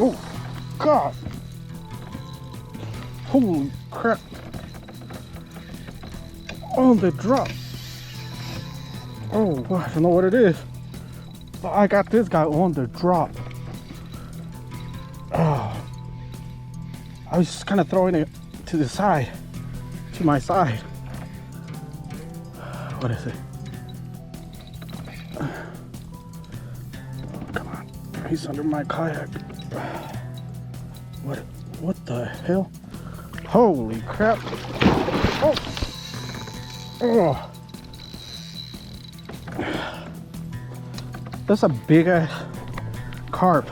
Oh, God. Holy crap. On the drop. Oh, I don't know what it is. But I got this guy on the drop. Oh. I was just kind of throwing it to the side. To my side. What is it? Oh, come on. He's under my kayak. What the hell? Holy crap. Oh. Oh. That's a big ass carp.